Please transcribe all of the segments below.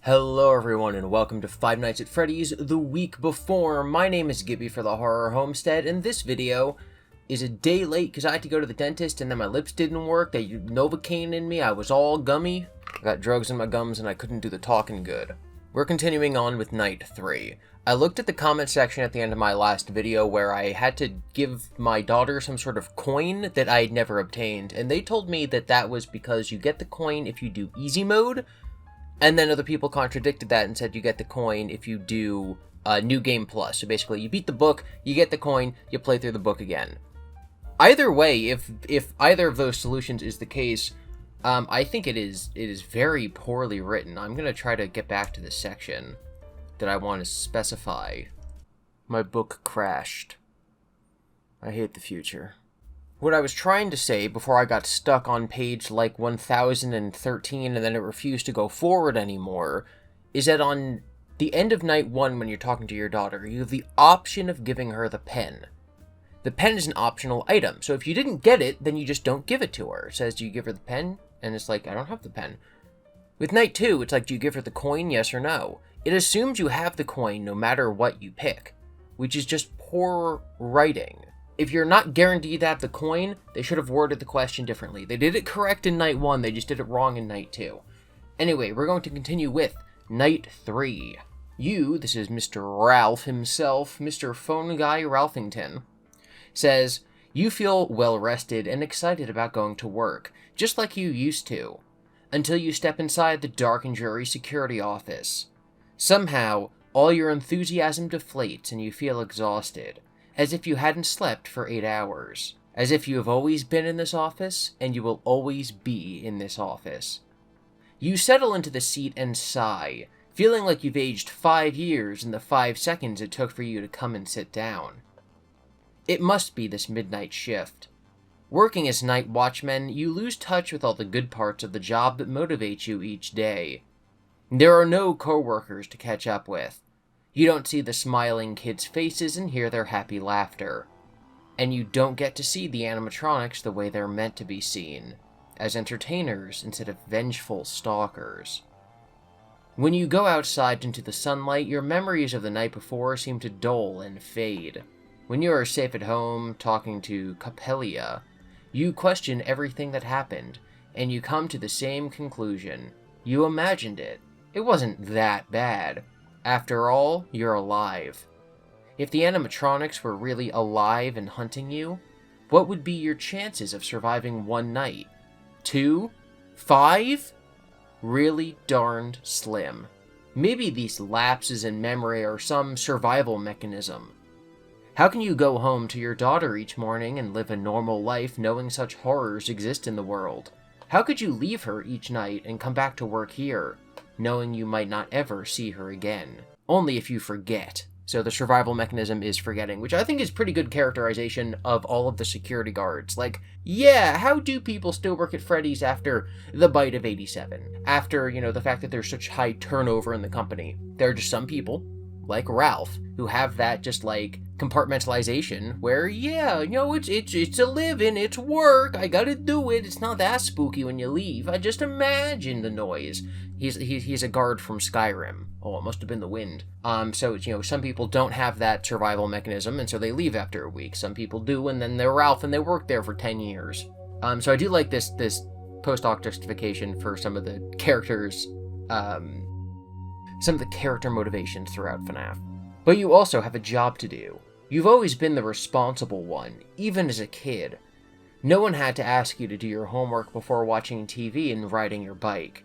Hello everyone and welcome to Five Nights at Freddy's the week before. My name is GiBi for the Horror Homestead, and this video is a day late because I had to go to the dentist and then my lips didn't work. They Novocaine in me, I was all gummy. I got drugs in my gums and I couldn't do the talking good. We're continuing on with night 3. I looked at the comment section at the end of my last video where I had to give my daughter some sort of coin that I had never obtained, and they told me that that was because you get the coin if you do easy mode. And then other people contradicted that and said you get the coin if you do New Game Plus. So basically, you beat the book, you get the coin, you play through the book again. Either way, if either of those solutions is the case, I think it is very poorly written. I'm going to try to get back to the section that I want to specify. My book crashed. I hate the future. What I was trying to say before I got stuck on page like 1013 and then it refused to go forward anymore is that on the end of night 1 when you're talking to your daughter, you have the option of giving her the pen. The pen is an optional item, so if you didn't get it, then you just don't give it to her. It says, do you give her the pen? And it's like, I don't have the pen. With night 2, it's like, do you give her the coin, yes or no? It assumes you have the coin no matter what you pick, which is just poor writing. If you're not guaranteed to have the coin, they should have worded the question differently. They did it correct in night 1, they just did it wrong in night 2. Anyway, we're going to continue with night 3. This is Mr. Ralph himself, Mr. Phone Guy Ralphington, says, you feel well rested and excited about going to work, just like you used to, until you step inside the dark and dreary security office. Somehow, all your enthusiasm deflates and you feel exhausted, as if you hadn't slept for 8 hours. As if you have always been in this office, and you will always be in this office. You settle into the seat and sigh, feeling like you've aged 5 years in the 5 seconds it took for you to come and sit down. It must be this midnight shift. Working as night watchman, you lose touch with all the good parts of the job that motivate you each day. There are no co-workers to catch up with. You don't see the smiling kids' faces and hear their happy laughter. And you don't get to see the animatronics the way they're meant to be seen, as entertainers instead of vengeful stalkers. When you go outside into the sunlight, your memories of the night before seem to dull and fade. When you are safe at home, talking to Capelia, you question everything that happened, and you come to the same conclusion. You imagined it. It wasn't that bad. After all, you're alive. If the animatronics were really alive and hunting you, what would be your chances of surviving 1 night? 2? 5? Really darned slim. Maybe these lapses in memory are some survival mechanism. How can you go home to your daughter each morning and live a normal life knowing such horrors exist in the world? How could you leave her each night and come back to work here, knowing you might not ever see her again? Only if you forget. So the survival mechanism is forgetting, which I think is pretty good characterization of all of the security guards. Like, yeah, how do people still work at Freddy's after the bite of 87? After, the fact that there's such high turnover in the company. There are just some people, like Ralph, who have that just like compartmentalization where, yeah, it's a living, it's work, I gotta do it, it's not that spooky when you leave, I just imagine the noise. He's a guard from Skyrim. Oh, it must have been the wind. So, some people don't have that survival mechanism, and so they leave after a week. Some people do, and then they're Ralph, and they work there for 10 years. So I do like this post-hoc justification for some of the characters, some of the character motivations throughout FNaF. But you also have a job to do. You've always been the responsible one, even as a kid. No one had to ask you to do your homework before watching TV and riding your bike.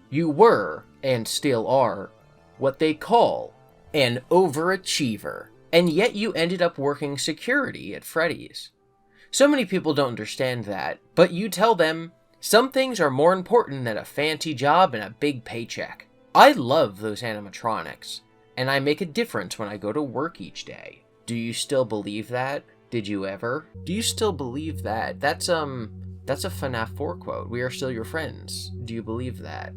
You were, and still are, what they call an overachiever. And yet you ended up working security at Freddys. So many people don't understand that, but you tell them, some things are more important than a fancy job and a big paycheck. I love those animatronics, and I make a difference when I go to work each day. Do you still believe that? Did you ever? Do you still believe that? That's a FNaF 4 quote. We are still your friends. Do you believe that?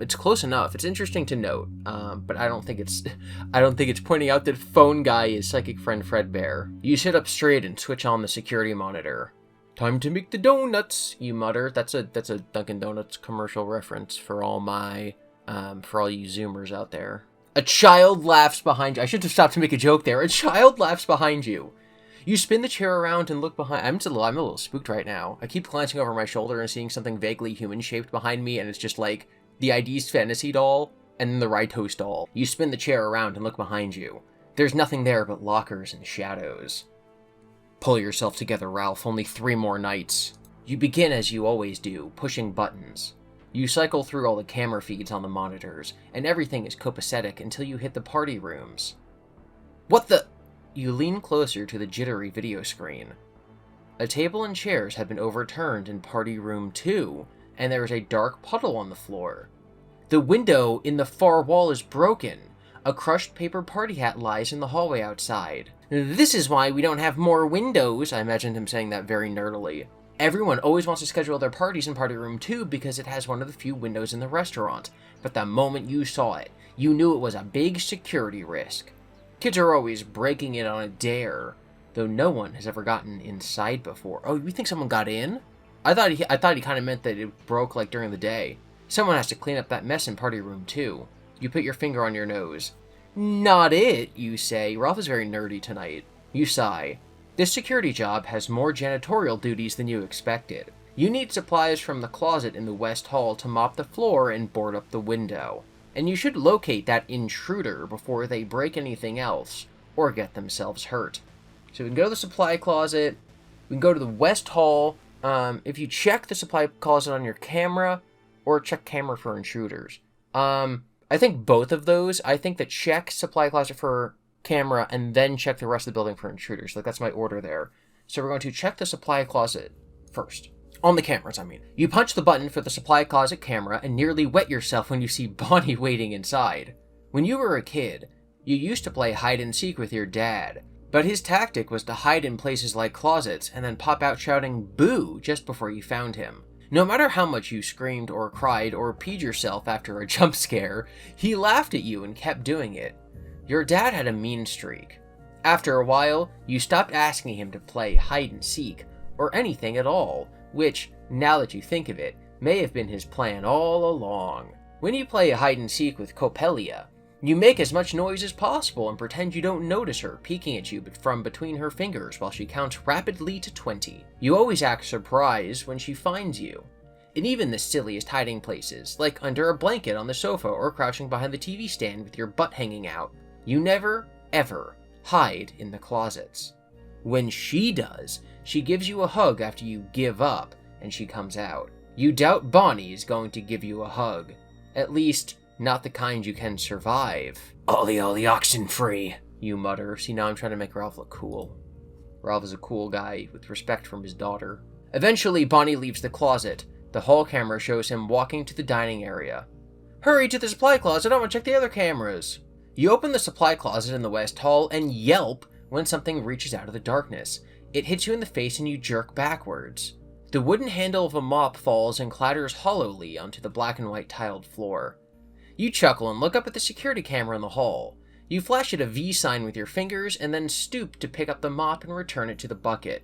It's close enough. It's interesting to note, but I don't think it's pointing out that Phone Guy is Psychic Friend Fredbear. You sit up straight and switch on the security monitor. Time to make the donuts, you mutter. That's a Dunkin' Donuts commercial reference for all my For all you Zoomers out there. A child laughs behind you. I should have stopped to make a joke there. A child laughs behind you. You spin the chair around and look behind. I'm a little spooked right now. I keep glancing over my shoulder and seeing something vaguely human-shaped behind me, and it's just like the ID's fantasy doll and then the Ritos doll. You spin the chair around and look behind you. There's nothing there but lockers and shadows. Pull yourself together, Ralph. Only 3 more nights. You begin as you always do, pushing buttons. You cycle through all the camera feeds on the monitors, and everything is copacetic until you hit the party rooms. What the? You lean closer to the jittery video screen. A table and chairs have been overturned in Party Room 2, and there is a dark puddle on the floor. The window in the far wall is broken. A crushed paper party hat lies in the hallway outside. This is why we don't have more windows, I imagined him saying that very nerdily. Everyone always wants to schedule their parties in Party Room 2 because it has one of the few windows in the restaurant, but the moment you saw it, you knew it was a big security risk. Kids are always breaking in on a dare, though no one has ever gotten inside before. Oh, you think someone got in? I thought he kind of meant that it broke like during the day. Someone has to clean up that mess in Party Room 2. You put your finger on your nose. Not it, you say. Ralph is very nerdy tonight. You sigh. This security job has more janitorial duties than you expected. You need supplies from the closet in the West Hall to mop the floor and board up the window. And you should locate that intruder before they break anything else, or get themselves hurt. So we can go to the supply closet, we can go to the West Hall. If you check the supply closet on your camera, or check camera for intruders. I think both of those. I think that check supply closet for camera, and then check the rest of the building for intruders. Like, that's my order there. So we're going to check the supply closet first. On the cameras, I mean. You punch the button for the supply closet camera and nearly wet yourself when you see Bonnie waiting inside. When you were a kid, you used to play hide and seek with your dad, but his tactic was to hide in places like closets and then pop out shouting boo just before you found him. No matter how much you screamed or cried or peed yourself after a jump scare, he laughed at you and kept doing it. Your dad had a mean streak. After a while, you stopped asking him to play hide and seek or anything at all, which, now that you think of it, may have been his plan all along. When you play hide and seek with Coppelia, you make as much noise as possible and pretend you don't notice her peeking at you from between her fingers while she counts rapidly to 20. You always act surprised when she finds you. In even the silliest hiding places, like under a blanket on the sofa or crouching behind the TV stand with your butt hanging out, you never, ever hide in the closets. When she does, she gives you a hug after you give up, and she comes out. You doubt Bonnie is going to give you a hug. At least, not the kind you can survive. Ollie, oxen free, you mutter. See, now I'm trying to make Ralph look cool. Ralph is a cool guy with respect from his daughter. Eventually, Bonnie leaves the closet. The hall camera shows him walking to the dining area. Hurry to the supply closet, I want to check the other cameras. You open the supply closet in the West Hall and yelp when something reaches out of the darkness. It hits you in the face and you jerk backwards. The wooden handle of a mop falls and clatters hollowly onto the black and white tiled floor. You chuckle and look up at the security camera in the hall. You flash it a V sign with your fingers and then stoop to pick up the mop and return it to the bucket.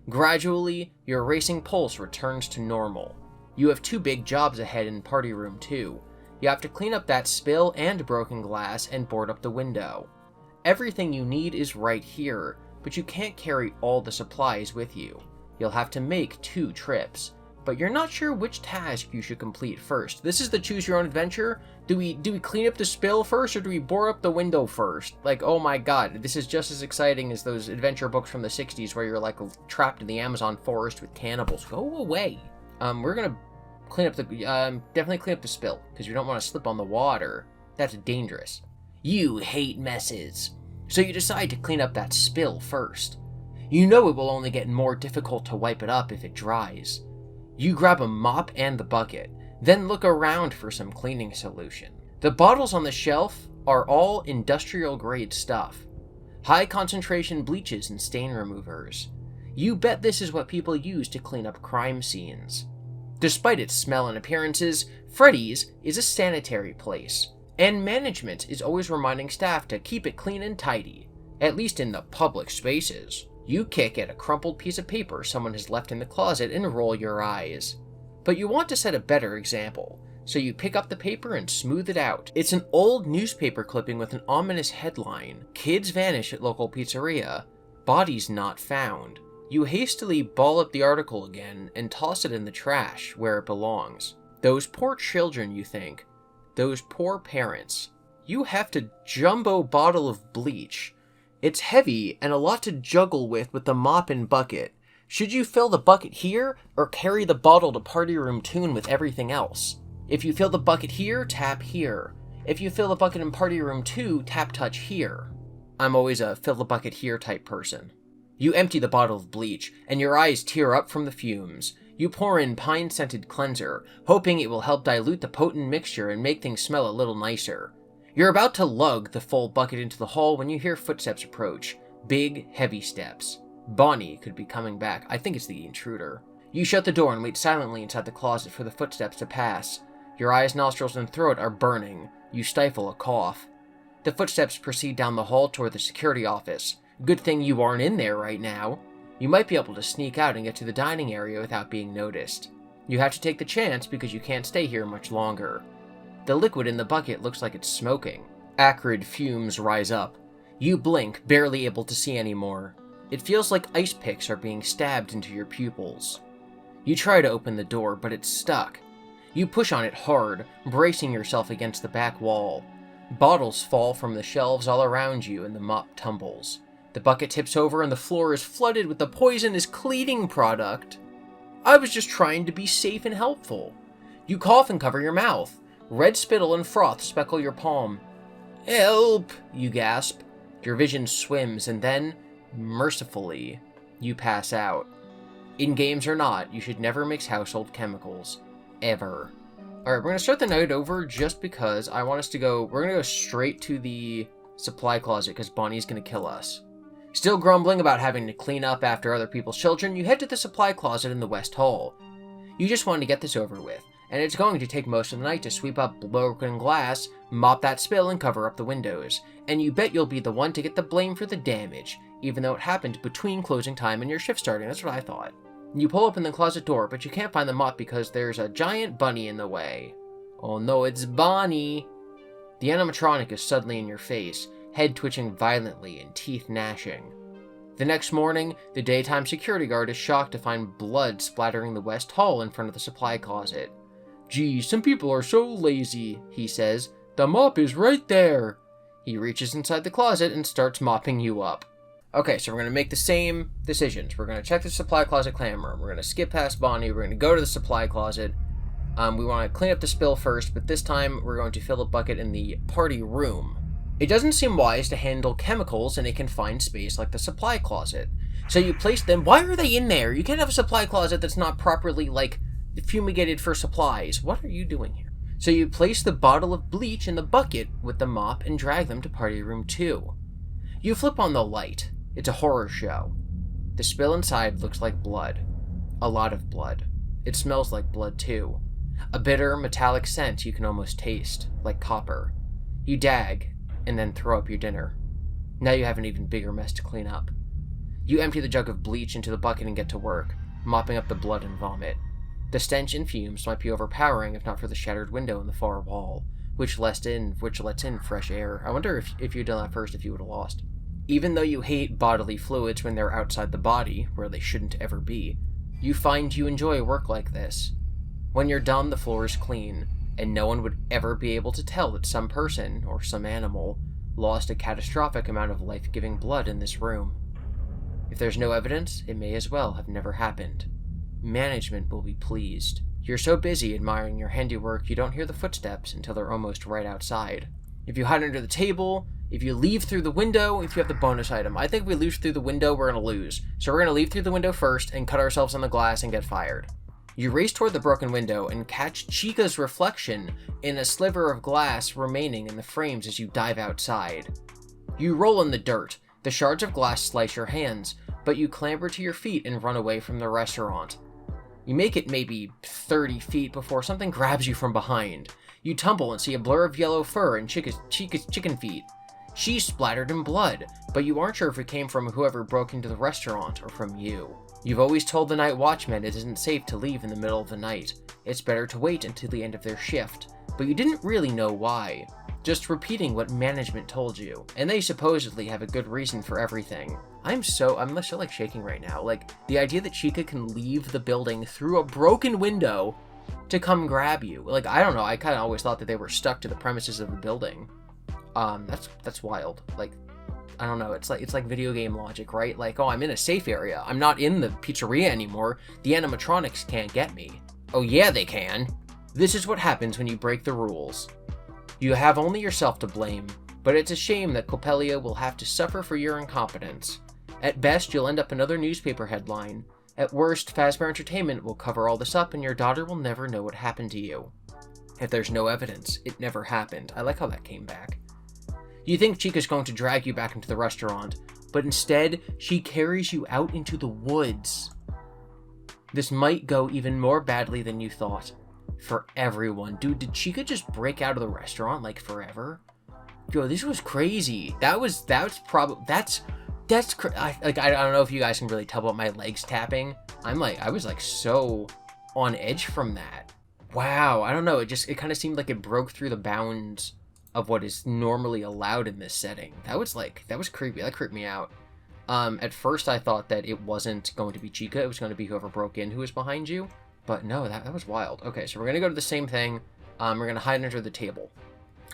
Gradually, your racing pulse returns to normal. You have 2 big jobs ahead in Party Room 2. You have to clean up that spill and broken glass and board up the window. Everything you need is right here, but you can't carry all the supplies with you. You'll have to make 2 trips, but you're not sure which task you should complete first. This is the choose your own adventure. Do we clean up the spill first, or do we bore up the window first? Like, oh my god, this is just as exciting as those adventure books from the 60s where you're like trapped in the Amazon forest with cannibals. Go away. We're gonna clean up the, definitely clean up the spill, because you don't want to slip on the water. That's dangerous. You hate messes. So you decide to clean up that spill first. You know it will only get more difficult to wipe it up if it dries. You grab a mop and the bucket, then look around for some cleaning solution. The bottles on the shelf are all industrial grade stuff. High concentration bleaches and stain removers. You bet this is what people use to clean up crime scenes. Despite its smell and appearances, Freddys is a sanitary place, and management is always reminding staff to keep it clean and tidy, at least in the public spaces. You kick at a crumpled piece of paper someone has left in the closet and roll your eyes. But you want to set a better example, So you pick up the paper and smooth it out. It's an old newspaper clipping with an ominous headline. Kids vanish at local pizzeria. Bodies not found. You hastily ball up the article again and toss it in the trash where it belongs. Those poor children, you think. Those poor parents. You heft a jumbo bottle of bleach. It's heavy and a lot to juggle with the mop and bucket. Should you fill the bucket here or carry the bottle to party room 2 with everything else? If you fill the bucket here, tap here. If you fill the bucket in party room 2, tap touch here. I'm always a fill the bucket here type person. You empty the bottle of bleach, and your eyes tear up from the fumes. You pour in pine-scented cleanser, hoping it will help dilute the potent mixture and make things smell a little nicer. You're about to lug the full bucket into the hall when you hear footsteps approach. Big, heavy steps. Bonnie could be coming back. I think it's the intruder. You shut the door and wait silently inside the closet for the footsteps to pass. Your eyes, nostrils, and throat are burning. You stifle a cough. The footsteps proceed down the hall toward the security office. Good thing you aren't in there right now. You might be able to sneak out and get to the dining area without being noticed. You have to take the chance because you can't stay here much longer. The liquid in the bucket looks like it's smoking. Acrid fumes rise up. You blink, barely able to see anymore. It feels like ice picks are being stabbed into your pupils. You try to open the door, but it's stuck. You push on it hard, bracing yourself against the back wall. Bottles fall from the shelves all around you and the mop tumbles. The bucket tips over and the floor is flooded with the poisonous cleaning product. I was just trying to be safe and helpful. You cough and cover your mouth. Red spittle and froth speckle your palm. Help, you gasp. Your vision swims and then, mercifully, you pass out. In games or not, you should never mix household chemicals. Ever. Alright, we're going to start the night over just because I want us to go... We're going to go straight to the supply closet because Bonnie's going to kill us. Still grumbling about having to clean up after other people's children, you head to the supply closet in the West Hall. You just want to get this over with, and it's going to take most of the night to sweep up broken glass, mop that spill, and cover up the windows. And you bet you'll be the one to get the blame for the damage, even though it happened between closing time and your shift starting. That's what I thought. You pull open the closet door, but you can't find the mop because there's a giant bunny in the way. Oh no, it's Bonnie! The animatronic is suddenly in your face, head twitching violently and teeth gnashing. The next morning, the daytime security guard is shocked to find blood splattering the West Hall in front of the supply closet. Gee, some people are so lazy, he says. The mop is right there. He reaches inside the closet and starts mopping you up. Okay, so we're going to make the same decisions. We're going to check the supply closet clam room. We're going to skip past Bonnie. We're going to go to the supply closet. We want to clean up the spill first, but this time we're going to fill a bucket in the party room. It doesn't seem wise to handle chemicals in a confined space like the supply closet. So you place them... Why are they in there? You can't have a supply closet that's not properly, fumigated for supplies. What are you doing here? So you place the bottle of bleach in the bucket with the mop and drag them to party room 2. You flip on the light. It's a horror show. The spill inside looks like blood. A lot of blood. It smells like blood too. A bitter, metallic scent you can almost taste, like copper. You dag, and then throw up your dinner. Now you have an even bigger mess to clean up. You empty the jug of bleach into the bucket and get to work, mopping up the blood and vomit. The stench and fumes might be overpowering if not for the shattered window in the far wall, which lets in fresh air. I wonder if you'd done that first, if you would have lost. Even though you hate bodily fluids when they're outside the body, where they shouldn't ever be, you find you enjoy work like this. When you're done, the floor is clean, and no one would ever be able to tell that some person, or some animal, lost a catastrophic amount of life-giving blood in this room. If there's no evidence, it may as well have never happened. Management will be pleased. You're so busy admiring your handiwork, you don't hear the footsteps until they're almost right outside. If you hide under the table, if you leave through the window, if you have the bonus item. I think if we leave through the window, we're going to lose. So we're going to leave through the window first and cut ourselves on the glass and get fired. You race toward the broken window and catch Chica's reflection in a sliver of glass remaining in the frames as you dive outside. You roll in the dirt. The shards of glass slice your hands, but you clamber to your feet and run away from the restaurant. You make it maybe 30 feet before something grabs you from behind. You tumble and see a blur of yellow fur and Chica's chicken feet. She's splattered in blood, but you aren't sure if it came from whoever broke into the restaurant or from you. You've always told the night watchman it isn't safe to leave in the middle of the night. It's better to wait until the end of their shift, but you didn't really know why. Just repeating what management told you, and they supposedly have a good reason for everything. I'm so like shaking right now. Like, the idea that Chica can leave the building through a broken window to come grab you. Like, I don't know, I kind of always thought that they were stuck to the premises of the building. That's wild. Like, I don't know, it's like video game logic, right? Like, oh, I'm in a safe area. I'm not in the pizzeria anymore. The animatronics can't get me. Oh yeah, they can. This is what happens when you break the rules. You have only yourself to blame, but it's a shame that Coppelia will have to suffer for your incompetence. At best, you'll end up another newspaper headline. At worst, Fazbear Entertainment will cover all this up and your daughter will never know what happened to you. If there's no evidence, it never happened. I like how that came back. You think Chica's going to drag you back into the restaurant, but instead, she carries you out into the woods. This might go even more badly than you thought. For everyone. Dude, did Chica just break out of the restaurant, like, forever? Yo, this was crazy. I don't know if you guys can really tell about my legs tapping. I was like so on edge from that. Wow, I don't know, it kind of seemed like it broke through the bounds of what is normally allowed in this setting. That was creepy, that creeped me out. At first I thought that it wasn't going to be Chica, it was going to be whoever broke in who was behind you. But no, that was wild. Okay, so we're going to go to the same thing. We're going to hide under the table.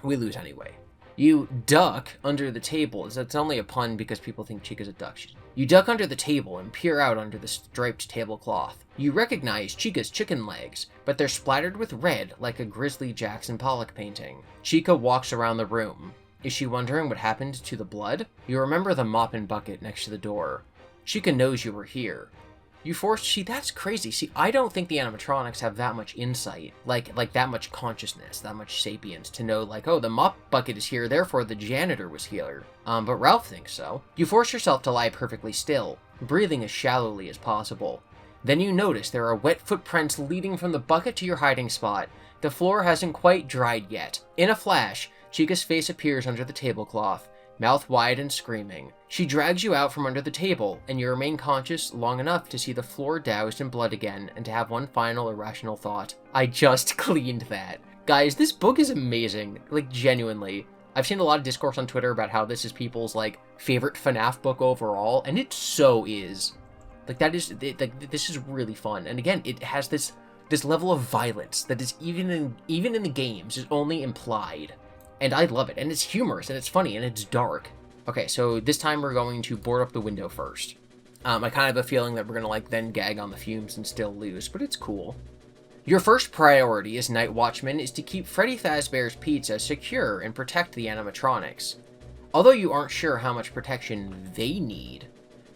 We lose anyway. You duck under the table. That's only a pun because people think Chica's a duck. You duck under the table and peer out under the striped tablecloth. You recognize Chica's chicken legs, but they're splattered with red like a grisly Jackson Pollock painting. Chica walks around the room. Is she wondering what happened to the blood? You remember the mop and bucket next to the door. Chica knows you were here. That's crazy. See, I don't think the animatronics have that much insight, like that much consciousness, that much sapience to know, like, oh, the mop bucket is here, therefore the janitor was here. But Ralph thinks so. You force yourself to lie perfectly still, breathing as shallowly as possible. Then you notice there are wet footprints leading from the bucket to your hiding spot. The floor hasn't quite dried yet. In a flash, Chica's face appears under the tablecloth, mouth wide and screaming. She drags you out from under the table, and you remain conscious long enough to see the floor doused in blood again, and to have one final irrational thought. I just cleaned that. Guys, this book is amazing. Like, genuinely. I've seen a lot of discourse on Twitter about how this is people's, like, favorite FNaF book overall, and it so is. Like, this is really fun. And again, it has this level of violence that is even in the games is only implied. And I love it, and it's humorous, and it's funny, and it's dark. Okay, so this time we're going to board up the window first. I kind of have a feeling that we're gonna, like, then gag on the fumes and still lose, but it's cool. Your first priority as Night Watchman is to keep Freddy Fazbear's Pizza secure and protect the animatronics. Although you aren't sure how much protection they need,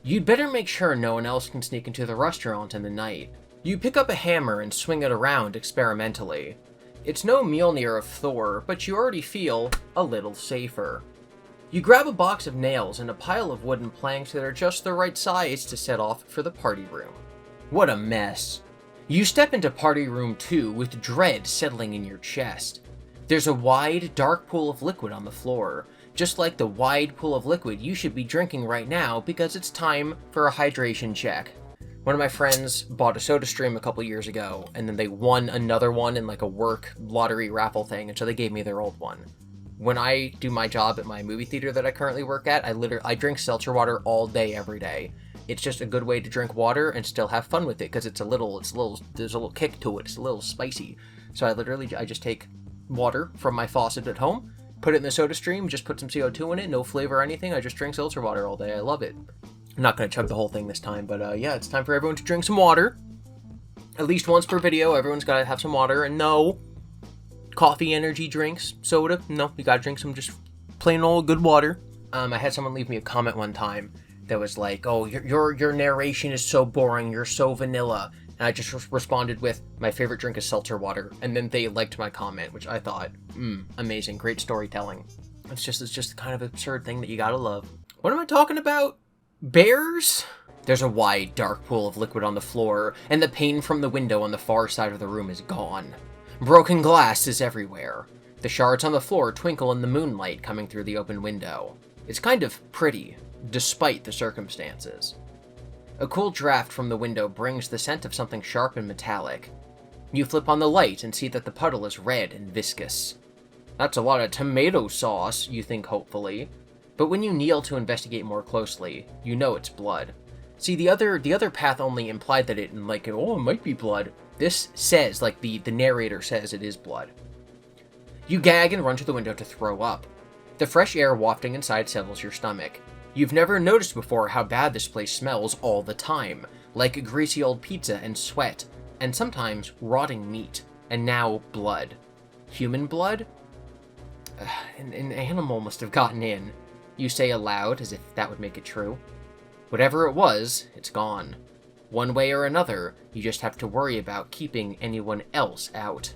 you'd better make sure no one else can sneak into the restaurant in the night. You pick up a hammer and swing it around experimentally. It's no Mjolnir of Thor, but you already feel a little safer. You grab a box of nails and a pile of wooden planks that are just the right size to set off for the party room. What a mess. You step into party room 2 with dread settling in your chest. There's a wide, dark pool of liquid on the floor, just like the wide pool of liquid you should be drinking right now because it's time for a hydration check. One of my friends bought a SodaStream a couple years ago, and then they won another one in like a work lottery raffle thing, and so they gave me their old one. When I do my job at my movie theater that I currently work at, I drink seltzer water all day, every day. It's just a good way to drink water and still have fun with it, because there's a little kick to it, it's a little spicy. So I just take water from my faucet at home, put it in the SodaStream, just put some CO2 in it, no flavor or anything, I just drink seltzer water all day, I love it. I'm not going to chug the whole thing this time, but yeah, it's time for everyone to drink some water. At least once per video, everyone's got to have some water, and no coffee, energy drinks, soda, no, you got to drink some just plain old good water. I had someone leave me a comment one time that was like, oh, your narration is so boring, you're so vanilla, and I just responded with, my favorite drink is seltzer water, and then they liked my comment, which I thought, amazing, great storytelling. It's just the kind of absurd thing that you gotta love. What am I talking about? Bears? There's a wide, dark pool of liquid on the floor, and the pane from the window on the far side of the room is gone. Broken glass is everywhere. The shards on the floor twinkle in the moonlight coming through the open window. It's kind of pretty, despite the circumstances. A cool draft from the window brings the scent of something sharp and metallic. You flip on the light and see that the puddle is red and viscous. That's a lot of tomato sauce, you think hopefully. But when you kneel to investigate more closely, you know it's blood. See, the other path only implied that it might be blood. This says, like the narrator says, it is blood. You gag and run to the window to throw up. The fresh air wafting inside settles your stomach. You've never noticed before how bad this place smells all the time, like greasy old pizza and sweat, and sometimes rotting meat, and now blood. Human blood? An animal must have gotten in, you say aloud as if that would make it true. Whatever it was, it's gone. One way or another, you just have to worry about keeping anyone else out.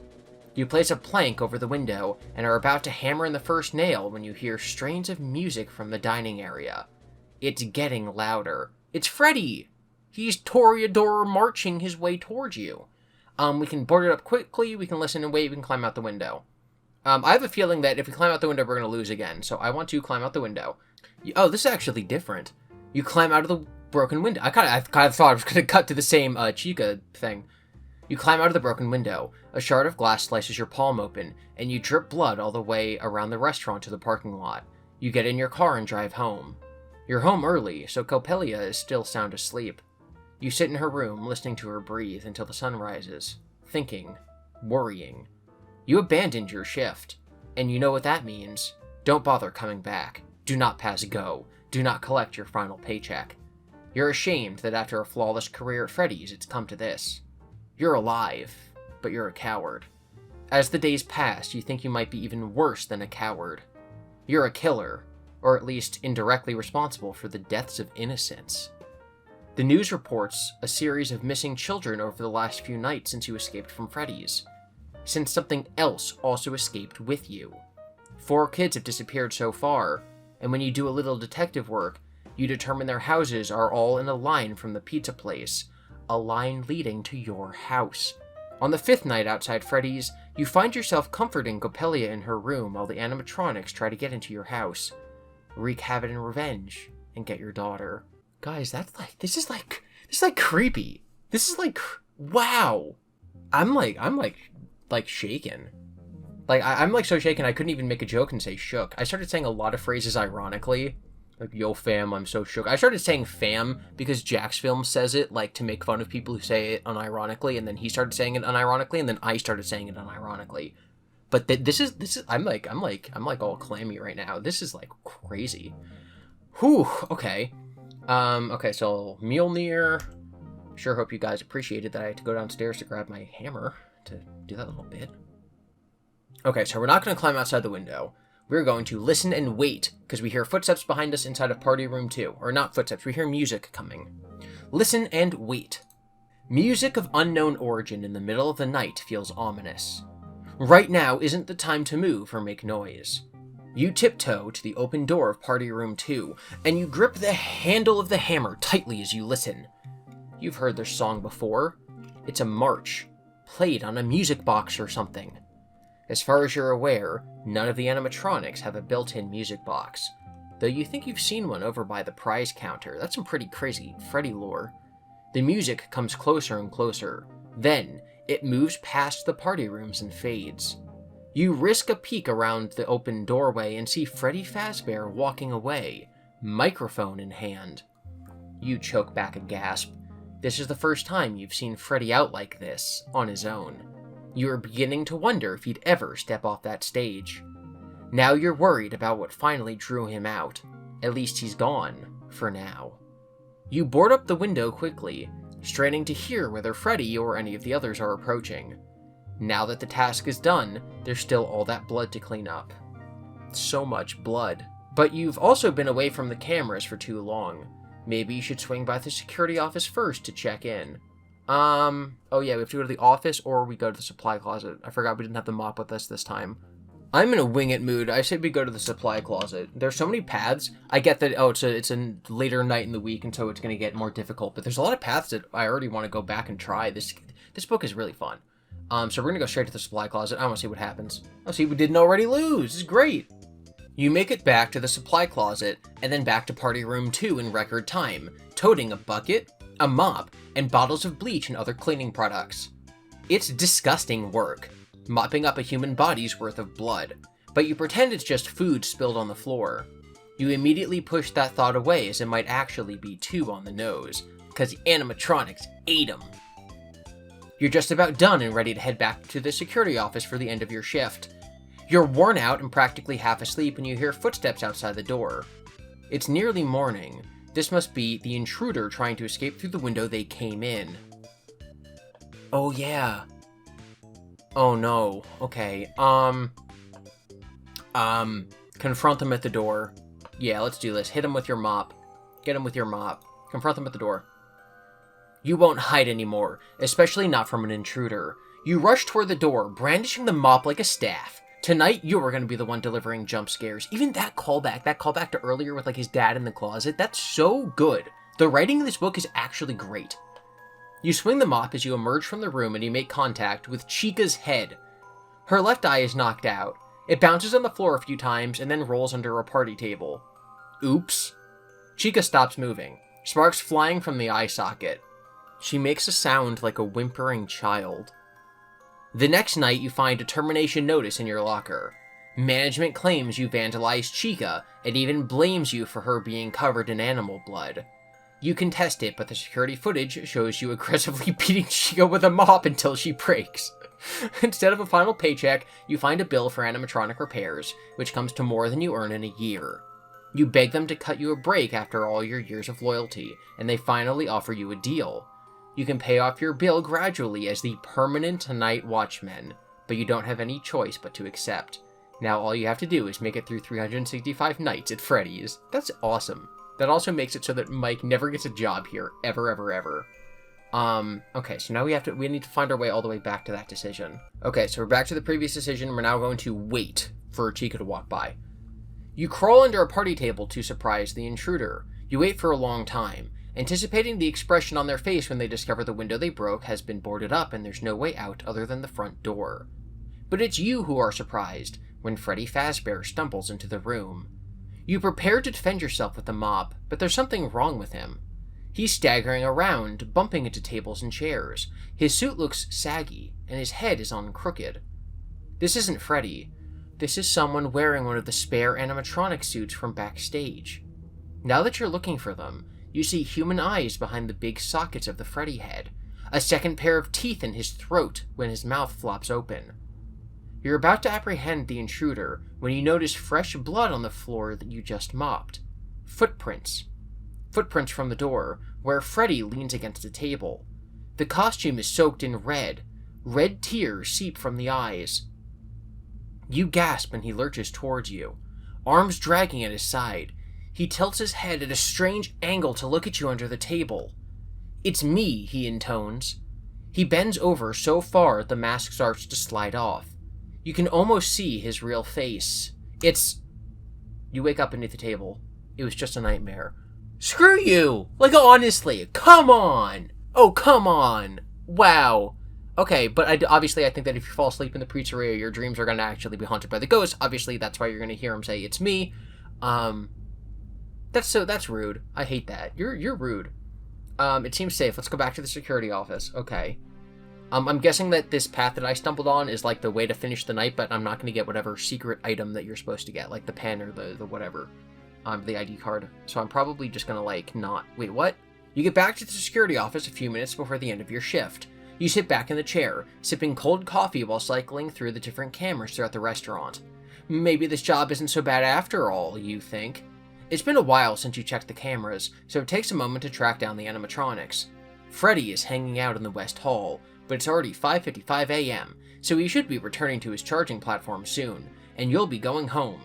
You place a plank over the window and are about to hammer in the first nail when you hear strains of music from the dining area. It's getting louder. It's Freddy! He's Toreador marching his way towards you. We can board it up quickly, we can listen and wait, we can climb out the window. I have a feeling that if we climb out the window, we're going to lose again, so I want to climb out the window. Oh, this is actually different. You climb out of the broken window. I kind of thought I was going to cut to the same Chica thing. You climb out of the broken window. A shard of glass slices your palm open, and you drip blood all the way around the restaurant to the parking lot. You get in your car and drive home. You're home early, so Coppelia is still sound asleep. You sit in her room, listening to her breathe until the sun rises, thinking, worrying. You abandoned your shift, and you know what that means. Don't bother coming back. Do not pass go. Do not collect your final paycheck. You're ashamed that after a flawless career at Freddys, it's come to this. You're alive, but you're a coward. As the days pass, you think you might be even worse than a coward. You're a killer, or at least indirectly responsible for the deaths of innocents. The news reports a series of missing children over the last few nights since you escaped from Freddys. Since something else also escaped with you. 4 kids have disappeared so far, and when you do a little detective work, you determine their houses are all in a line from the pizza place, a line leading to your house. On the 5th night outside Freddys, you find yourself comforting Coppelia in her room while the animatronics try to get into your house, wreak havoc and revenge, and get your daughter. Guys, this is creepy. This is wow. I'm shaken. I'm so shaken I couldn't even make a joke and say shook. I started saying a lot of phrases ironically. Like, yo fam, I'm so shook. I started saying fam because Jack's film says it, to make fun of people who say it unironically, and then he started saying it unironically, and then I started saying it unironically. But this is, I'm all clammy right now. This is, crazy. Whew, okay. Okay, so Mjolnir. Sure hope you guys appreciated that I had to go downstairs to grab my hammer to do that little bit. Okay, so we're not going to climb outside the window. We're going to listen and wait, because we hear footsteps behind us inside of Party Room 2. Or not footsteps, we hear music coming. Listen and wait. Music of unknown origin in the middle of the night feels ominous. Right now isn't the time to move or make noise. You tiptoe to the open door of Party Room 2, and you grip the handle of the hammer tightly as you listen. You've heard this song before. It's a march, played on a music box or something. As far as you're aware, none of the animatronics have a built-in music box, though you think you've seen one over by the prize counter. That's some pretty crazy Freddy lore. The music comes closer and closer. Then, it moves past the party rooms and fades. You risk a peek around the open doorway and see Freddy Fazbear walking away, microphone in hand. You choke back a gasp. This is the first time you've seen Freddy out like this, on his own. You are beginning to wonder if he'd ever step off that stage. Now you're worried about what finally drew him out. At least he's gone, for now. You board up the window quickly, straining to hear whether Freddy or any of the others are approaching. Now that the task is done, there's still all that blood to clean up. So much blood. But you've also been away from the cameras for too long. Maybe you should swing by the security office first to check in. Oh yeah, we have to go to the office or we go to the supply closet. I forgot we didn't have the mop with us this time. I'm in a wing it mood. I say we go to the supply closet. There's so many paths. I get that, it's a later night in the week and so it's going to get more difficult, but there's a lot of paths that I already want to go back and try. This book is really fun. So we're going to go straight to the supply closet. I want to see what happens. Oh, see, we didn't already lose. This is great. You make it back to the supply closet and then back to Party Room 2 in record time, toting a bucket, a mop, and bottles of bleach and other cleaning products. It's disgusting work, mopping up a human body's worth of blood, but you pretend it's just food spilled on the floor. You immediately push that thought away as it might actually be too on the nose, because the animatronics ate them. You're just about done and ready to head back to the security office for the end of your shift. You're worn out and practically half asleep when you hear footsteps outside the door. It's nearly morning. This must be the intruder trying to escape through the window they came in. Oh yeah. Oh no. Okay. Confront them at the door. Yeah, let's do this. Hit him with your mop. Get him with your mop. Confront them at the door. You won't hide anymore, especially not from an intruder. You rush toward the door, brandishing the mop like a staff. Tonight, you are going to be the one delivering jump scares. Even that callback to earlier with like his dad in the closet, that's so good. The writing in this book is actually great. You swing the mop as you emerge from the room and you make contact with Chica's head. Her left eye is knocked out. It bounces on the floor a few times and then rolls under a party table. Oops. Chica stops moving, sparks flying from the eye socket. She makes a sound like a whimpering child. The next night, you find a termination notice in your locker. Management claims you vandalized Chica and even blames you for her being covered in animal blood. You contest it, but the security footage shows you aggressively beating Chica with a mop until she breaks. Instead of a final paycheck, you find a bill for animatronic repairs, which comes to more than you earn in a year. You beg them to cut you a break after all your years of loyalty, and they finally offer you a deal. You can pay off your bill gradually as the permanent night watchman, but you don't have any choice but to accept. Now all you have to do is make it through 365 nights at Freddys. That's awesome. That also makes it so that Mike never gets a job here, ever, ever, ever. Okay, so now we need to find our way all the way back to that decision. Okay, so we're back to the previous decision. We're now going to wait for Chica to walk by. You crawl under a party table to surprise the intruder. You wait for a long time, anticipating the expression on their face when they discover the window they broke has been boarded up and there's no way out other than the front door. But it's you who are surprised when Freddy Fazbear stumbles into the room. You prepare to defend yourself with the mop, but there's something wrong with him. He's staggering around, bumping into tables and chairs. His suit looks saggy, and his head is on crooked. This isn't Freddy. This is someone wearing one of the spare animatronic suits from backstage. Now that you're looking for them, you see human eyes behind the big sockets of the Freddy head, a second pair of teeth in his throat when his mouth flops open. You're about to apprehend the intruder when you notice fresh blood on the floor that you just mopped. Footprints. Footprints from the door, where Freddy leans against a table. The costume is soaked in red. Red tears seep from the eyes. You gasp and he lurches towards you, arms dragging at his side. He tilts his head at a strange angle to look at you under the table. "It's me," he intones. He bends over so far the mask starts to slide off. You can almost see his real face. You wake up beneath the table. It was just a nightmare. Screw you! Like, honestly, come on! Oh, come on! Wow. Okay, but obviously I think that if you fall asleep in the pizzeria, your dreams are going to actually be haunted by the ghost. Obviously, that's why you're going to hear him say, "It's me." That's rude. I hate that. You're rude. It seems safe. Let's go back to the security office. Okay. I'm guessing that this path that I stumbled on is like the way to finish the night, but I'm not going to get whatever secret item that you're supposed to get, like the pen or the whatever. The ID card. So I'm probably just going to like not... Wait, what? You get back to the security office a few minutes before the end of your shift. You sit back in the chair, sipping cold coffee while cycling through the different cameras throughout the restaurant. Maybe this job isn't so bad after all, you think. It's been a while since you checked the cameras, so it takes a moment to track down the animatronics. Freddy is hanging out in the West Hall, but it's already 5:55 a.m., so he should be returning to his charging platform soon, and you'll be going home.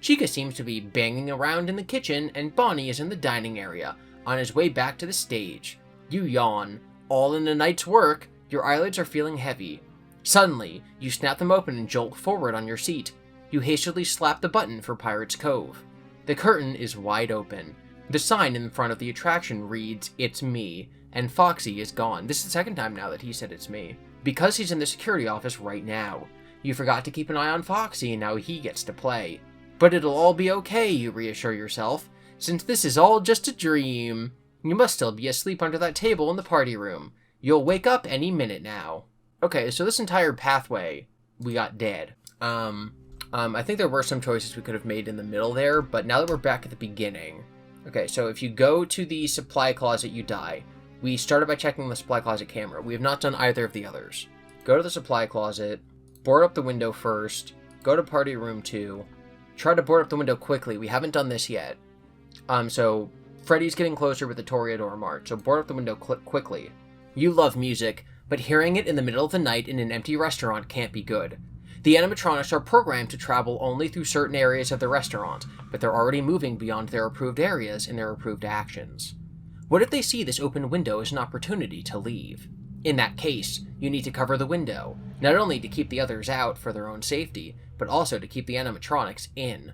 Chica seems to be banging around in the kitchen, and Bonnie is in the dining area, on his way back to the stage. You yawn. All in the night's work, your eyelids are feeling heavy. Suddenly, you snap them open and jolt forward on your seat. You hastily slap the button for Pirate's Cove. The curtain is wide open. The sign in front of the attraction reads, "It's me," and Foxy is gone. This is the second time now that he said "it's me." Because he's in the security office right now. You forgot to keep an eye on Foxy, and now he gets to play. But it'll all be okay, you reassure yourself, since this is all just a dream. You must still be asleep under that table in the party room. You'll wake up any minute now. Okay, so this entire pathway, we got dead. I think there were some choices we could have made in the middle there, but now that we're back at the beginning. Okay, so if you go to the supply closet, you die. We started by checking the supply closet camera. We have not done either of the others. Go to the supply closet, board up the window first, go to party room 2, try to board up the window quickly. We haven't done this yet. So Freddy's getting closer with the Toreador March, so board up the window quickly. You love music, but hearing it in the middle of the night in an empty restaurant can't be good. The animatronics are programmed to travel only through certain areas of the restaurant, but they're already moving beyond their approved areas in their approved actions. What if they see this open window as an opportunity to leave? In that case, you need to cover the window, not only to keep the others out for their own safety, but also to keep the animatronics in.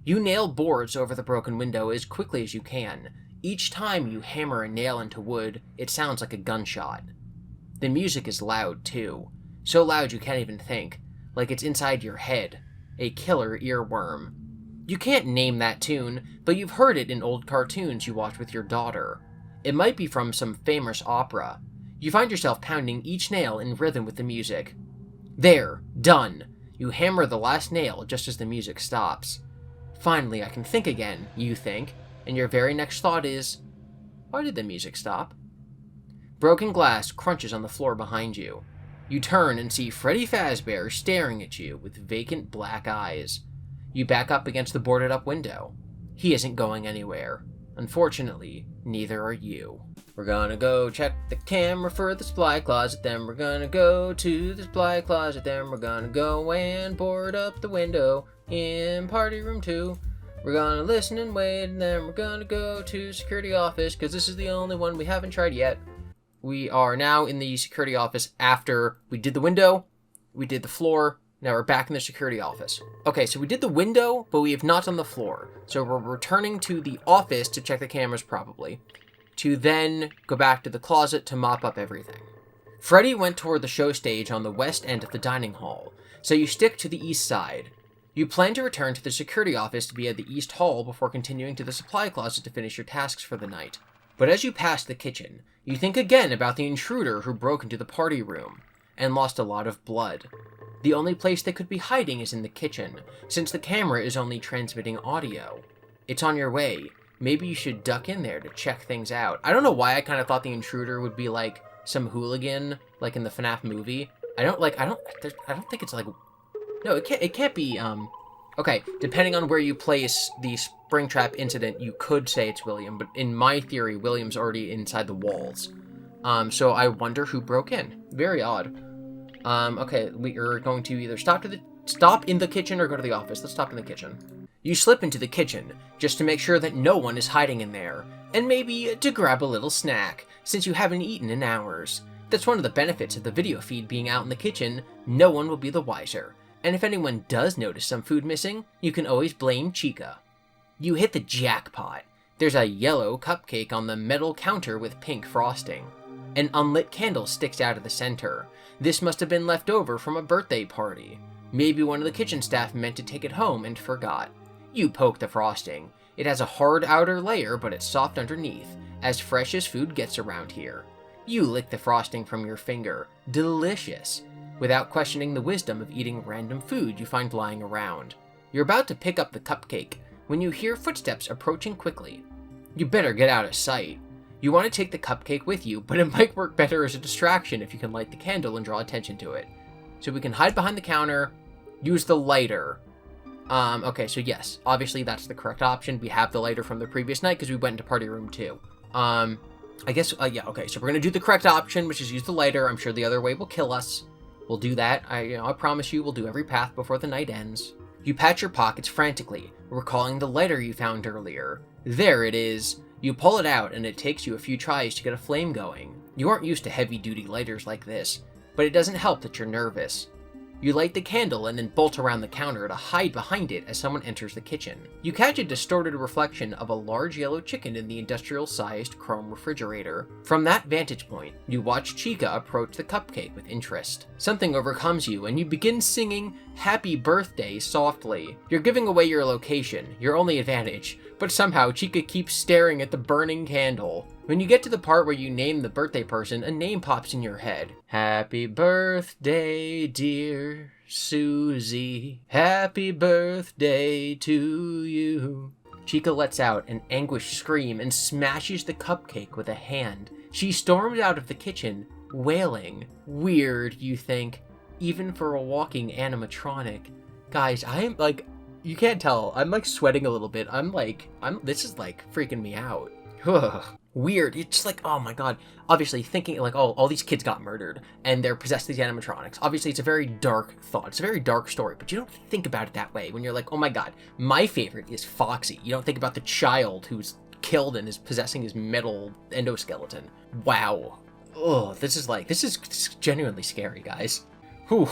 You nail boards over the broken window as quickly as you can. Each time you hammer a nail into wood, it sounds like a gunshot. The music is loud, too. So loud you can't even think. Like it's inside your head. A killer earworm. You can't name that tune, but you've heard it in old cartoons you watched with your daughter. It might be from some famous opera. You find yourself pounding each nail in rhythm with the music. There, done. You hammer the last nail just as the music stops. Finally, I can think again, you think, and your very next thought is, why did the music stop? Broken glass crunches on the floor behind you. You turn and see Freddy Fazbear staring at you with vacant black eyes. You back up against the boarded up window. He isn't going anywhere. Unfortunately, neither are you. We're gonna go check the camera for the supply closet, then we're gonna go to the supply closet, then we're gonna go and board up the window in party room 2. We're gonna listen and wait, and then we're gonna go to security office, because this is the only one we haven't tried yet. We are now in the security office after we did the window, we did the floor, now we're back in the security office. Okay, so we did the window, but we have not done the floor. So we're returning to the office to check the cameras probably, to then go back to the closet to mop up everything. Freddy went toward the show stage on the west end of the dining hall, so you stick to the east side. You plan to return to the security office via the east hall before continuing to the supply closet to finish your tasks for the night. But as you pass the kitchen, you think again about the intruder who broke into the party room and lost a lot of blood. The only place they could be hiding is in the kitchen, since the camera is only transmitting audio. It's on your way. Maybe you should duck in there to check things out. I don't know why I kind of thought the intruder would be like some hooligan, like in the FNaF movie. I don't think it's like, no, it can't be, okay, depending on where you place the Springtrap incident, you could say it's William, but in my theory, William's already inside the walls. So I wonder who broke in. Very odd. Okay, we are going to either stop in the kitchen or go to the office. Let's stop in the kitchen. You slip into the kitchen, just to make sure that no one is hiding in there, and maybe to grab a little snack, since you haven't eaten in hours. That's one of the benefits of the video feed being out in the kitchen. No one will be the wiser. And if anyone does notice some food missing, you can always blame Chica. You hit the jackpot. There's a yellow cupcake on the metal counter with pink frosting. An unlit candle sticks out of the center. This must have been left over from a birthday party. Maybe one of the kitchen staff meant to take it home and forgot. You poke the frosting. It has a hard outer layer, but it's soft underneath, as fresh as food gets around here. You lick the frosting from your finger. Delicious. Without questioning the wisdom of eating random food you find lying around. You're about to pick up the cupcake when you hear footsteps approaching quickly. You better get out of sight. You want to take the cupcake with you, but it might work better as a distraction if you can light the candle and draw attention to it. So we can hide behind the counter, use the lighter. Okay, so yes, obviously that's the correct option. We have the lighter from the previous night because we went into party room 2. I guess, yeah, okay, so we're going to do the correct option, which is use the lighter. I'm sure the other way will kill us. We'll do that. I promise you we'll do every path before the night ends. You pat your pockets frantically, recalling the lighter you found earlier. There it is. You pull it out, and it takes you a few tries to get a flame going. You aren't used to heavy-duty lighters like this, but it doesn't help that you're nervous. You light the candle and then bolt around the counter to hide behind it as someone enters the kitchen. You catch a distorted reflection of a large yellow chicken in the industrial-sized chrome refrigerator. From that vantage point, you watch Chica approach the cupcake with interest. Something overcomes you, and you begin singing "Happy Birthday" softly. You're giving away your location, your only advantage, but somehow Chica keeps staring at the burning candle. When you get to the part where you name the birthday person, a name pops in your head. Happy birthday, dear Susie. Happy birthday to you. Chica lets out an anguished scream and smashes the cupcake with a hand. She storms out of the kitchen, wailing. Weird, you think, even for a walking animatronic. Guys, I am like, you can't tell, I'm like sweating a little bit. This is like freaking me out. Ugh. Weird. It's just like, oh my god. Obviously thinking like, oh, all these kids got murdered and they're possessed these animatronics. Obviously it's a very dark thought. It's a very dark story, but you don't think about it that way when you're like, oh my god, my favorite is Foxy. You don't think about the child who's killed and is possessing his metal endoskeleton. Wow. Oh, this is genuinely scary, guys. Whew.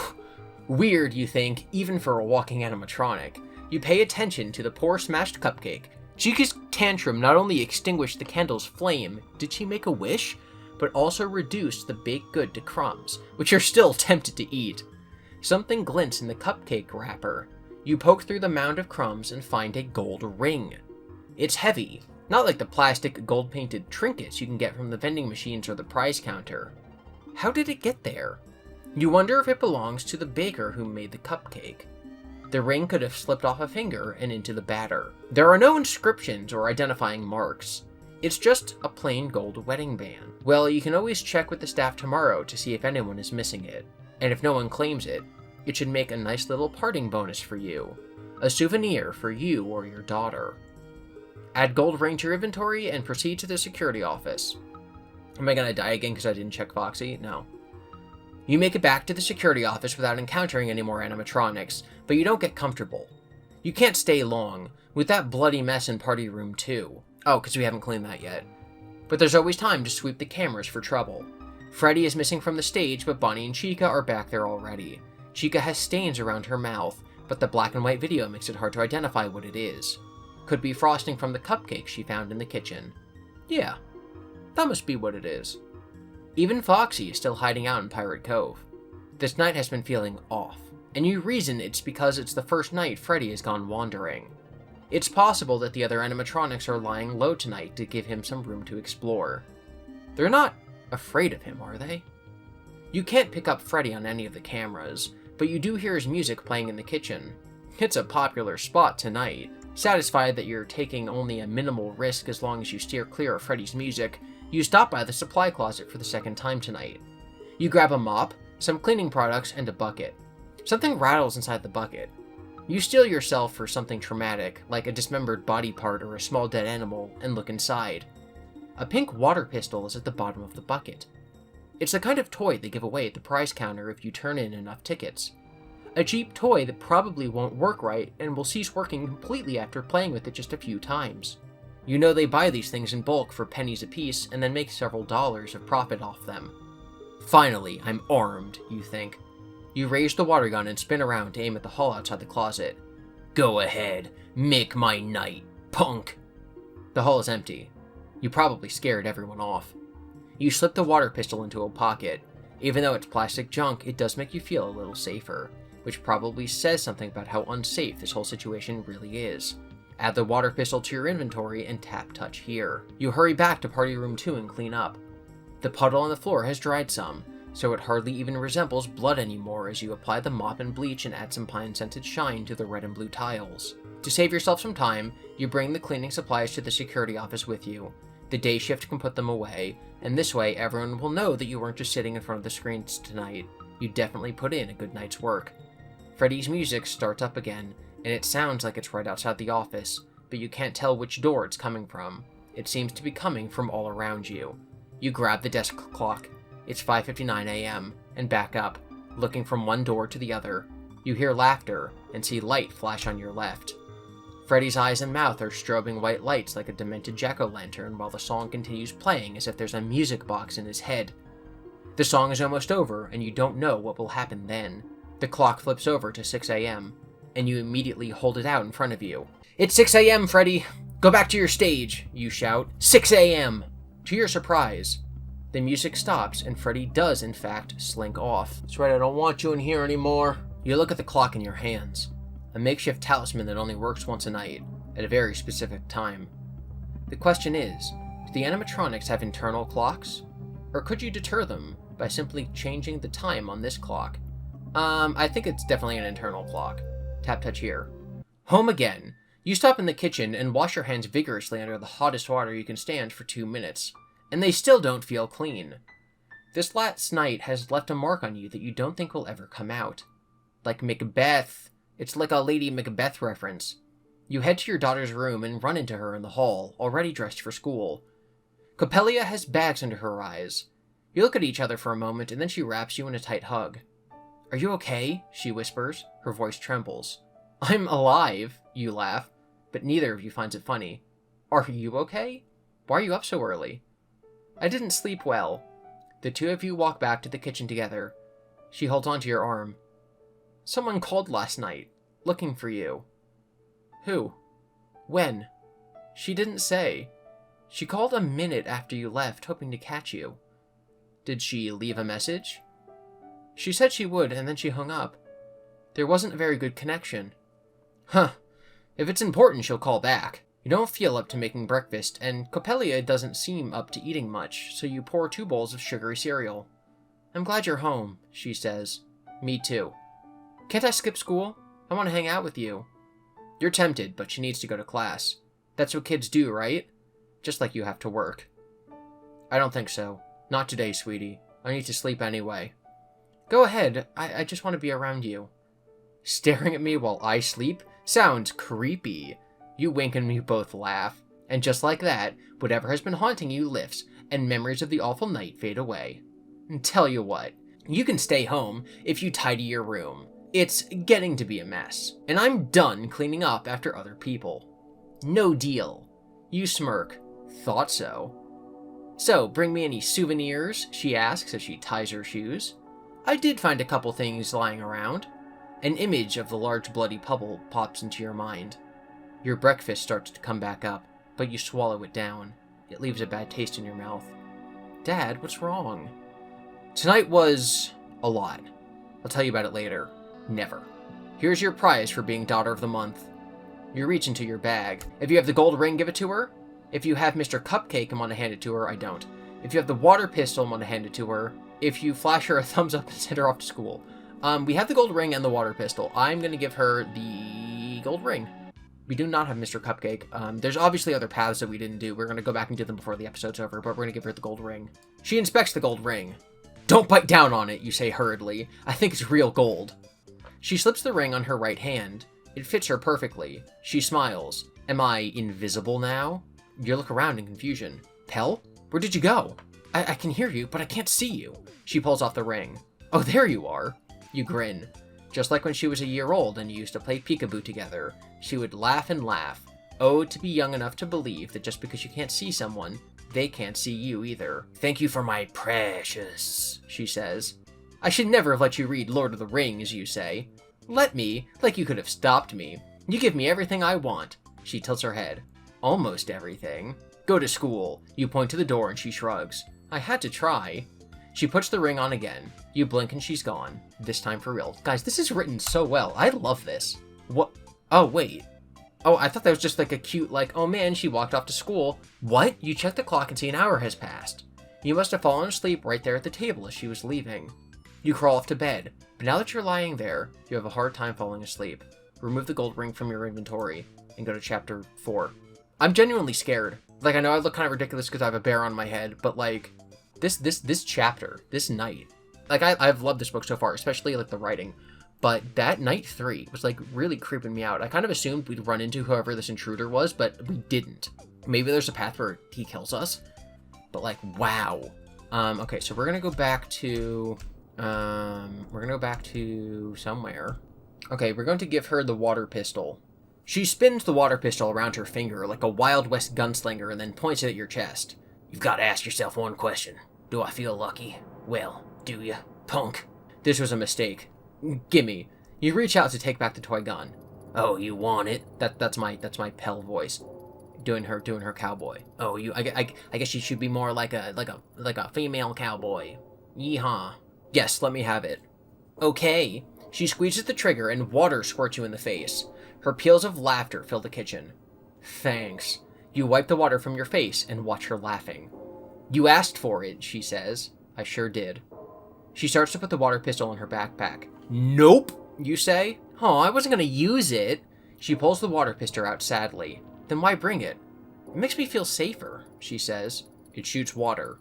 Weird, you think, even for a walking animatronic. You pay attention to the poor smashed cupcake. Chica's tantrum not only extinguished the candle's flame, did she make a wish? But also reduced the baked good to crumbs, which you're still tempted to eat. Something glints in the cupcake wrapper. You poke through the mound of crumbs and find a gold ring. It's heavy, not like the plastic gold-painted trinkets you can get from the vending machines or the prize counter. How did it get there? You wonder if it belongs to the baker who made the cupcake. The ring could have slipped off a finger and into the batter. There are no inscriptions or identifying marks. It's just a plain gold wedding band. Well, you can always check with the staff tomorrow to see if anyone is missing it. And if no one claims it, it should make a nice little parting bonus for you. A souvenir for you or your daughter. Add gold ring to your inventory and proceed to the security office. Am I gonna die again because I didn't check Foxy? No. You make it back to the security office without encountering any more animatronics, but you don't get comfortable. You can't stay long, with that bloody mess in Party Room 2. Oh, because we haven't cleaned that yet. But there's always time to sweep the cameras for trouble. Freddy is missing from the stage, but Bonnie and Chica are back there already. Chica has stains around her mouth, but the black and white video makes it hard to identify what it is. Could be frosting from the cupcake she found in the kitchen. Yeah, that must be what it is. Even Foxy is still hiding out in Pirate Cove. This night has been feeling off, and you reason it's because it's the first night Freddy has gone wandering. It's possible that the other animatronics are lying low tonight to give him some room to explore. They're not afraid of him, are they? You can't pick up Freddy on any of the cameras, but you do hear his music playing in the kitchen. It's a popular spot tonight. Satisfied that you're taking only a minimal risk as long as you steer clear of Freddy's music, you stop by the supply closet for the second time tonight. You grab a mop, some cleaning products, and a bucket. Something rattles inside the bucket. You steel yourself for something traumatic, like a dismembered body part or a small dead animal, and look inside. A pink water pistol is at the bottom of the bucket. It's the kind of toy they give away at the prize counter if you turn in enough tickets. A cheap toy that probably won't work right and will cease working completely after playing with it just a few times. You know they buy these things in bulk for pennies apiece and then make several dollars of profit off them. Finally, I'm armed, you think. You raise the water gun and spin around to aim at the hall outside the closet. Go ahead, make my night, punk! The hall is empty. You probably scared everyone off. You slip the water pistol into a pocket. Even though it's plastic junk, it does make you feel a little safer, which probably says something about how unsafe this whole situation really is. Add the water pistol to your inventory and tap touch here. You hurry back to Party Room 2 and clean up. The puddle on the floor has dried some, so it hardly even resembles blood anymore as you apply the mop and bleach and add some pine-scented shine to the red and blue tiles. To save yourself some time, you bring the cleaning supplies to the security office with you. The day shift can put them away, and this way everyone will know that you weren't just sitting in front of the screens tonight. You definitely put in a good night's work. Freddy's music starts up again, and it sounds like it's right outside the office, but you can't tell which door it's coming from. It seems to be coming from all around you. You grab the desk clock. It's 5:59 a.m., and back up, looking from one door to the other. You hear laughter, and see light flash on your left. Freddy's eyes and mouth are strobing white lights like a demented jack-o'-lantern while the song continues playing as if there's a music box in his head. The song is almost over, and you don't know what will happen then. The clock flips over to 6 a.m., and you immediately hold it out in front of you. It's 6 a.m., Freddy! Go back to your stage, you shout. 6 a.m.! To your surprise, the music stops, and Freddy does, in fact, slink off. That's right, I don't want you in here anymore. You look at the clock in your hands. A makeshift talisman that only works once a night, at a very specific time. The question is, the animatronics have internal clocks? Or could you deter them by simply changing the time on this clock? I think it's definitely an internal clock. Tap touch here. Home again. You stop in the kitchen and wash your hands vigorously under the hottest water you can stand for 2 minutes. And they still don't feel clean. This last night has left a mark on you that you don't think will ever come out. Like Macbeth. It's like a Lady Macbeth reference. You head to your daughter's room and run into her in the hall, already dressed for school. Coppelia has bags under her eyes. You look at each other for a moment, and then she wraps you in a tight hug. Are you okay? She whispers. Her voice trembles. I'm alive, you laugh, but neither of you finds it funny. Are you okay? Why are you up so early? I didn't sleep well. The two of you walk back to the kitchen together. She holds onto your arm. Someone called last night, looking for you. Who? When? She didn't say. She called a minute after you left, hoping to catch you. Did she leave a message? She said she would, and then she hung up. There wasn't a very good connection. Huh. If it's important, she'll call back. You don't feel up to making breakfast, and Coppelia doesn't seem up to eating much, so you pour 2 bowls of sugary cereal. I'm glad you're home, she says. Me too. Can't I skip school? I want to hang out with you. You're tempted, but she needs to go to class. That's what kids do, right? Just like you have to work. I don't think so. Not today, sweetie. I need to sleep anyway. Go ahead. I just want to be around you. Staring at me while I sleep? Sounds creepy. You wink and we both laugh. And just like that, whatever has been haunting you lifts, and memories of the awful night fade away. And tell you what, you can stay home if you tidy your room. It's getting to be a mess, and I'm done cleaning up after other people. No deal. You smirk. Thought so. So, bring me any souvenirs? She asks as she ties her shoes. I did find a couple things lying around. An image of the large bloody puddle pops into your mind. Your breakfast starts to come back up, but you swallow it down. It leaves a bad taste in your mouth. Dad, what's wrong? Tonight was a lot. I'll tell you about it later. Never. Here's your prize for being Daughter of the Month. You reach into your bag. If you have the gold ring, give it to her. If you have Mr. Cupcake and want to hand it to her, I don't. If you have the water pistol and want to hand it to her. If you flash her a thumbs up and send her off to school. We have the gold ring and the water pistol. I'm going to give her the gold ring. We do not have Mr. Cupcake. There's obviously other paths that we didn't do. We're going to go back and do them before the episode's over, but we're going to give her the gold ring. She inspects the gold ring. Don't bite down on it, you say hurriedly. I think it's real gold. She slips the ring on her right hand. It fits her perfectly. She smiles. Am I invisible now? You look around in confusion. Pell? Where did you go? I can hear you, but I can't see you. She pulls off the ring. Oh, there you are. You grin. Just like when she was a year old and you used to play peekaboo together. She would laugh and laugh. Oh, to be young enough to believe that just because you can't see someone, they can't see you either. Thank you for my precious, she says. I should never have let you read Lord of the Rings, you say. Let me? Like you could have stopped me. You give me everything I want. She tilts her head. Almost everything. Go to school. You point to the door and she shrugs. I had to try. She puts the ring on again. You blink and she's gone. This time for real. Guys, this is written so well. I love this. What? Oh, wait. Oh, I thought that was just like a cute, like, oh man, she walked off to school. What? You check the clock and see an hour has passed. You must have fallen asleep right there at the table as she was leaving. You crawl off to bed, but now that you're lying there, you have a hard time falling asleep. Remove the gold ring from your inventory and go to chapter 4. I'm genuinely scared. Like, I know I look kind of ridiculous because I have a bear on my head, but like, this chapter, this night, like, I've loved this book so far, especially like the writing. But that night 3 was like really creeping me out. I kind of assumed we'd run into whoever this intruder was, but we didn't. Maybe there's a path where he kills us, but like, wow. Okay, so we're gonna go back to somewhere. Okay, we're going to give her the water pistol. She spins the water pistol around her finger like a Wild West gunslinger and then points it at your chest. You've got to ask yourself one question. Do I feel lucky? Well, do you, punk? This was a mistake. Gimme. You reach out to take back the toy gun. Oh, you want it? That's my Pell voice. Doing her cowboy. Oh, I guess you should be more like a female cowboy. Yeehaw. Yes, let me have it. Okay. She squeezes the trigger and water squirts you in the face. Her peals of laughter fill the kitchen. Thanks. You wipe the water from your face and watch her laughing. "You asked for it," she says. "I sure did." She starts to put the water pistol in her backpack. "Nope," you say. "Oh, I wasn't gonna use it." She pulls the water pistol out sadly. "Then why bring it?" "It makes me feel safer," she says. It shoots water.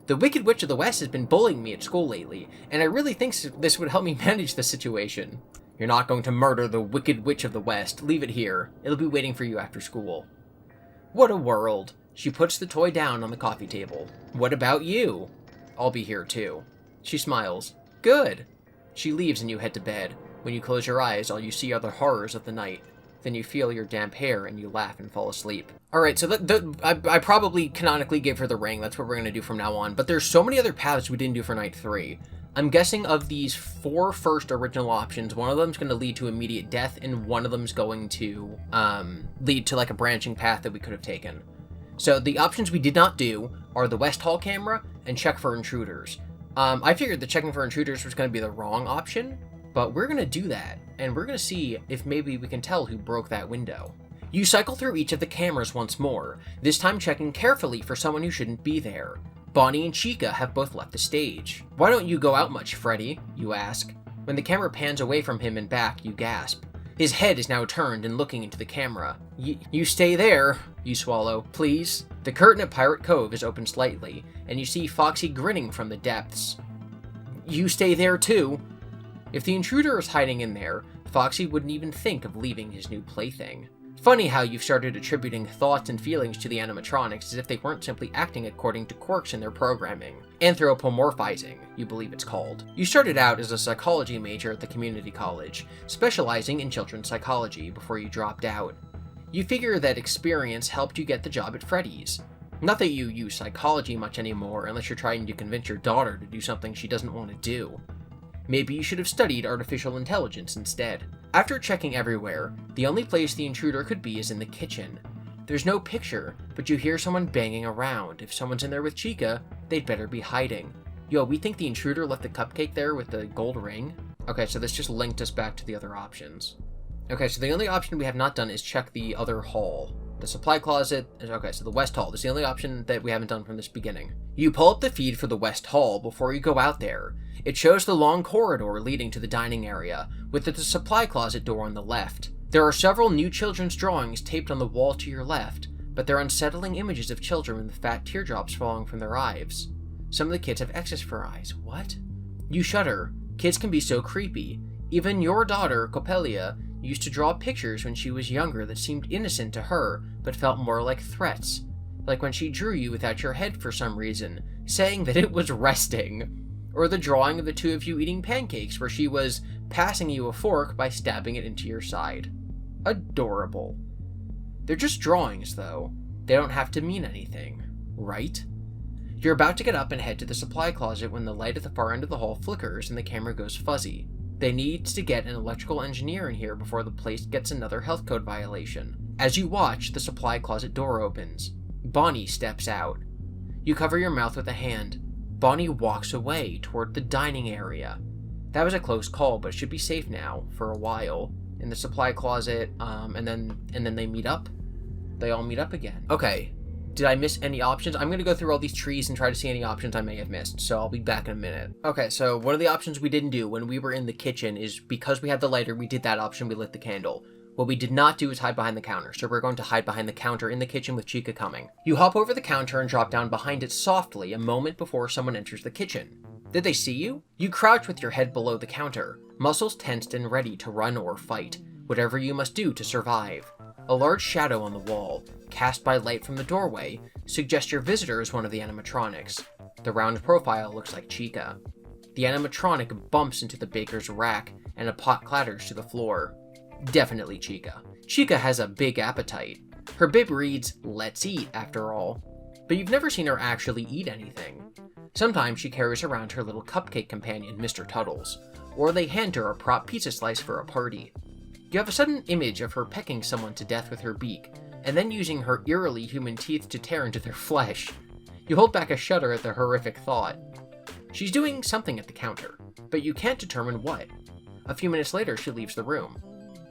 "The Wicked Witch of the West has been bullying me at school lately, and I really think this would help me manage the situation." "You're not going to murder the Wicked Witch of the West. Leave it here. It'll be waiting for you after school." What a world. She puts the toy down on the coffee table. "What about you?" "I'll be here too." She smiles. "Good." She leaves and you head to bed. When you close your eyes, all you see are the horrors of the night. Then you feel your damp hair and you laugh and fall asleep. Alright, so I probably canonically gave her the ring. That's what we're going to do from now on. But there's so many other paths we didn't do for night 3. I'm guessing of these 4 first original options, one of them's going to lead to immediate death, and one of them's going to lead to like a branching path that we could have taken. So the options we did not do are the West Hall camera and check for intruders. I figured that checking for intruders was going to be the wrong option, but we're going to do that, and we're going to see if maybe we can tell who broke that window. You cycle through each of the cameras once more, this time checking carefully for someone who shouldn't be there. Bonnie and Chica have both left the stage. "Why don't you go out much, Freddy?" you ask. When the camera pans away from him and back, you gasp. His head is now turned and looking into the camera. You stay there," you swallow. "Please?" The curtain at Pirate Cove is open slightly, and you see Foxy grinning from the depths. "You stay there too." If the intruder is hiding in there, Foxy wouldn't even think of leaving his new plaything. Funny how you've started attributing thoughts and feelings to the animatronics as if they weren't simply acting according to quirks in their programming. Anthropomorphizing, you believe it's called. You started out as a psychology major at the community college, specializing in children's psychology before you dropped out. You figure that experience helped you get the job at Freddys. Not that you use psychology much anymore unless you're trying to convince your daughter to do something she doesn't want to do. Maybe you should have studied artificial intelligence instead. After checking everywhere, the only place the intruder could be is in the kitchen. There's no picture, but you hear someone banging around. If someone's in there with Chica, they'd better be hiding. Yo, we think the intruder left the cupcake there with the gold ring? Okay, so this just linked us back to the other options. Okay, so the only option we have not done is check the other hall. The supply closet, okay, so the West Hall. This is the only option that we haven't done from this beginning. You pull up the feed for the West Hall before you go out there. It shows the long corridor leading to the dining area, with the supply closet door on the left. There are several new children's drawings taped on the wall to your left, but they're unsettling images of children with fat teardrops falling from their eyes. Some of the kids have X's for eyes. What? You shudder. Kids can be so creepy. Even your daughter, Coppelia, used to draw pictures when she was younger that seemed innocent to her, but felt more like threats. Like when she drew you without your head for some reason, saying that it was resting. Or the drawing of the two of you eating pancakes where she was passing you a fork by stabbing it into your side. Adorable. They're just drawings, though. They don't have to mean anything, right? You're about to get up and head to the supply closet when the light at the far end of the hall flickers and the camera goes fuzzy. They need to get an electrical engineer in here before the place gets another health code violation. As you watch, the supply closet door opens. Bonnie steps out. You cover your mouth with a hand. Bonnie walks away toward the dining area. That was a close call, but it should be safe now, for a while. In the supply closet, and then they meet up. They all meet up again. Okay, did I miss any options? I'm gonna go through all these trees and try to see any options I may have missed, so I'll be back in a minute. Okay, so one of the options we didn't do when we were in the kitchen is because we had the lighter, we did that option, we lit the candle. What we did not do is hide behind the counter, so we're going to hide behind the counter in the kitchen with Chica coming. You hop over the counter and drop down behind it softly a moment before someone enters the kitchen. Did they see you? You crouch with your head below the counter, muscles tensed and ready to run or fight, whatever you must do to survive. A large shadow on the wall, cast by light from the doorway, suggests your visitor is one of the animatronics. The round profile looks like Chica. The animatronic bumps into the baker's rack, and a pot clatters to the floor. Definitely Chica. Chica has a big appetite. Her bib reads, "Let's eat," after all. But you've never seen her actually eat anything. Sometimes she carries around her little cupcake companion, Mr. Tuttles, or they hand her a prop pizza slice for a party. You have a sudden image of her pecking someone to death with her beak, and then using her eerily human teeth to tear into their flesh. You hold back a shudder at the horrific thought. She's doing something at the counter, but you can't determine what. A few minutes later, she leaves the room.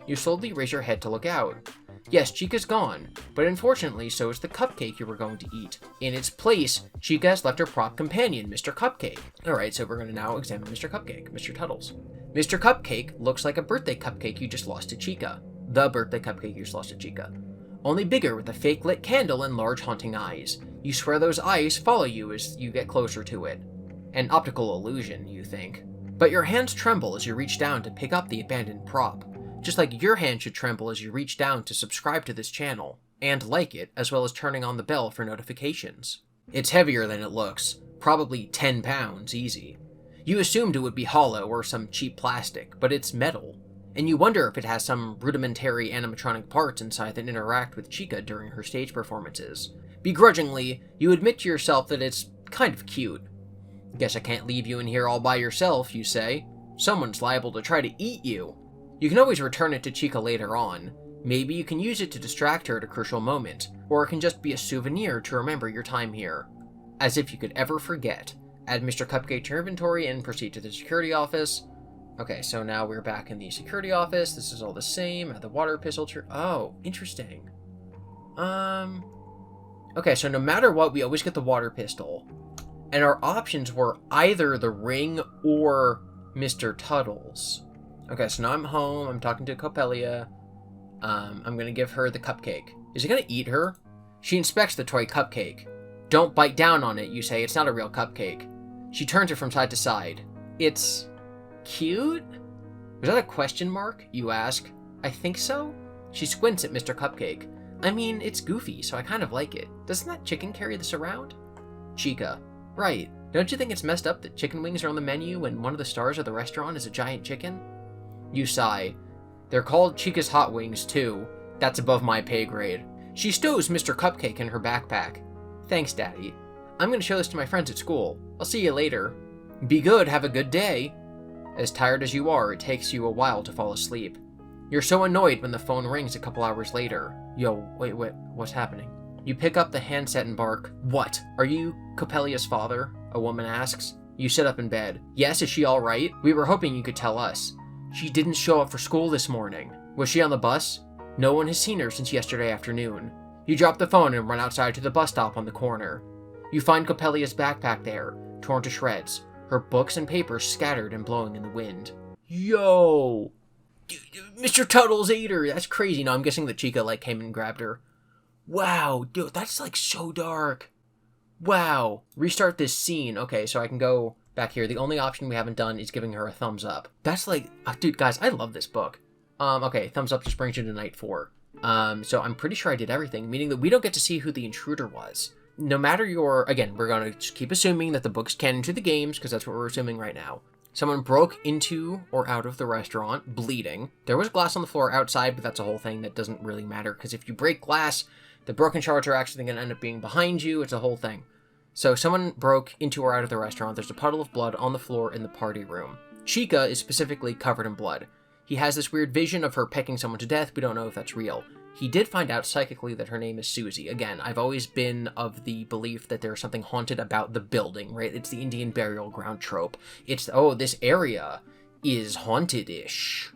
You slowly raise your head to look out. Yes, Chica's gone, but unfortunately so is the cupcake you were going to eat. In its place, Chica has left her prop companion, Mr. Cupcake. Alright, so we're going to now examine Mr. Cupcake, Mr. Tuttles. Mr. Cupcake looks like a birthday cupcake you just lost to Chica. The birthday cupcake you just lost to Chica. Only bigger with a fake lit candle and large haunting eyes. You swear those eyes follow you as you get closer to it. An optical illusion, you think. But your hands tremble as you reach down to pick up the abandoned prop. Just like your hand should tremble as you reach down to subscribe to this channel, and like it, as well as turning on the bell for notifications. It's heavier than it looks, probably 10 pounds, easy. You assumed it would be hollow or some cheap plastic, but it's metal, and you wonder if it has some rudimentary animatronic parts inside that interact with Chica during her stage performances. Begrudgingly, you admit to yourself that it's kind of cute. Guess I can't leave you in here all by yourself, you say. Someone's liable to try to eat you. You can always return it to Chica later on. Maybe you can use it to distract her at a crucial moment, or it can just be a souvenir to remember your time here. As if you could ever forget. Add Mr. Cupcake to your inventory and proceed to the security office. Okay, so now we're back in the security office. This is all the same. Add the water pistol to... Oh, interesting. Okay, so no matter what, we always get the water pistol. And our options were either the ring or Mr. Tuttles. Okay, so now I'm home, I'm talking to Coppelia. I'm gonna give her the cupcake. Is it gonna eat her? She inspects the toy cupcake. Don't bite down on it, you say, it's not a real cupcake. She turns it from side to side. It's... cute? Was that a question mark, you ask? I think so? She squints at Mr. Cupcake. I mean, it's goofy, so I kind of like it. Doesn't that chicken carry this around? Chica. Right. Don't you think it's messed up that chicken wings are on the menu when one of the stars of the restaurant is a giant chicken? You sigh. They're called Chica's Hot Wings, too. That's above my pay grade. She stows Mr. Cupcake in her backpack. Thanks, Daddy. I'm going to show this to my friends at school. I'll see you later. Be good, have a good day. As tired as you are, it takes you a while to fall asleep. You're so annoyed when the phone rings a couple hours later. Yo, wait, what's happening? You pick up the handset and bark. What? Are you Coppelia's father? A woman asks. You sit up in bed. Yes, is she alright? We were hoping you could tell us. She didn't show up for school this morning. Was she on the bus? No one has seen her since yesterday afternoon. You drop the phone and run outside to the bus stop on the corner. You find Coppelia's backpack there, torn to shreds, her books and papers scattered and blowing in the wind. Yo! Mr. Tuttles ate her! That's crazy. No, I'm guessing that Chica, came and grabbed her. Wow, dude, that's, so dark. Wow. Restart this scene. Okay, so I can go back here. The only option we haven't done is giving her a thumbs up. That's dude, guys, I love this book. Okay, thumbs up just brings you to night 4. So I'm pretty sure I did everything, meaning that we don't get to see who the intruder was. No matter again, we're going to just keep assuming that the book's canon to the games, because that's what we're assuming right now. Someone broke into or out of the restaurant, bleeding. There was glass on the floor outside, but that's a whole thing that doesn't really matter, because if you break glass, the broken shards are actually going to end up being behind you. It's a whole thing. So someone broke into or out of the restaurant. There's a puddle of blood on the floor in the party room. Chica is specifically covered in blood. He has this weird vision of her pecking someone to death. We don't know if that's real. He did find out psychically that her name is Susie. Again, I've always been of the belief that there's something haunted about the building, right? It's the Indian burial ground trope. It's, oh, this area is haunted-ish.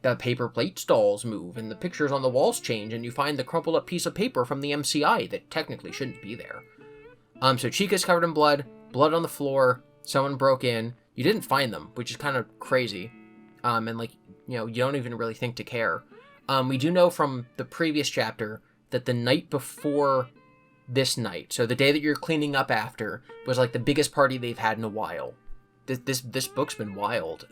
The paper plate stalls move, and the pictures on the walls change, and you find the crumpled up piece of paper from the MCI that technically shouldn't be there. So Chica's covered in blood on the floor, someone broke in. You didn't find them, which is kind of crazy. And you don't even really think to care. We do know from the previous chapter that the night before this night, so the day that you're cleaning up after, was the biggest party they've had in a while. This book's been wild.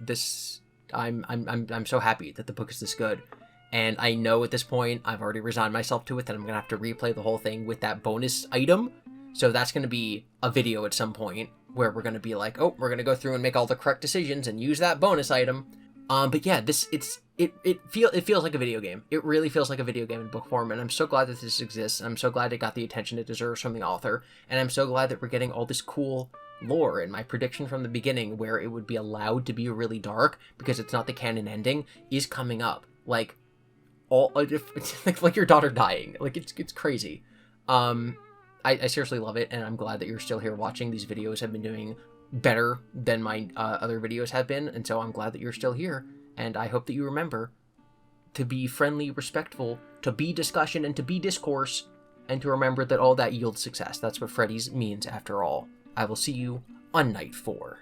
I'm so happy that the book is this good. And I know at this point, I've already resigned myself to it, that I'm going to have to replay the whole thing with that bonus item. So that's going to be a video at some point where we're going to be we're going to go through and make all the correct decisions and use that bonus item. But yeah, it feels like a video game. It really feels like a video game in book form, and I'm so glad that this exists. I'm so glad it got the attention it deserves from the author, and I'm so glad that we're getting all this cool lore. And my prediction from the beginning, where it would be allowed to be really dark because it's not the canon ending, is coming up. Like your daughter dying. It's crazy. I seriously love it, and I'm glad that you're still here watching. These videos have been doing better than my other videos have been, and so I'm glad that you're still here, and I hope that you remember to be friendly, respectful, to be discussion, and to be discourse, and to remember that all that yields success. That's what Freddys means after all. I will see you on night 4.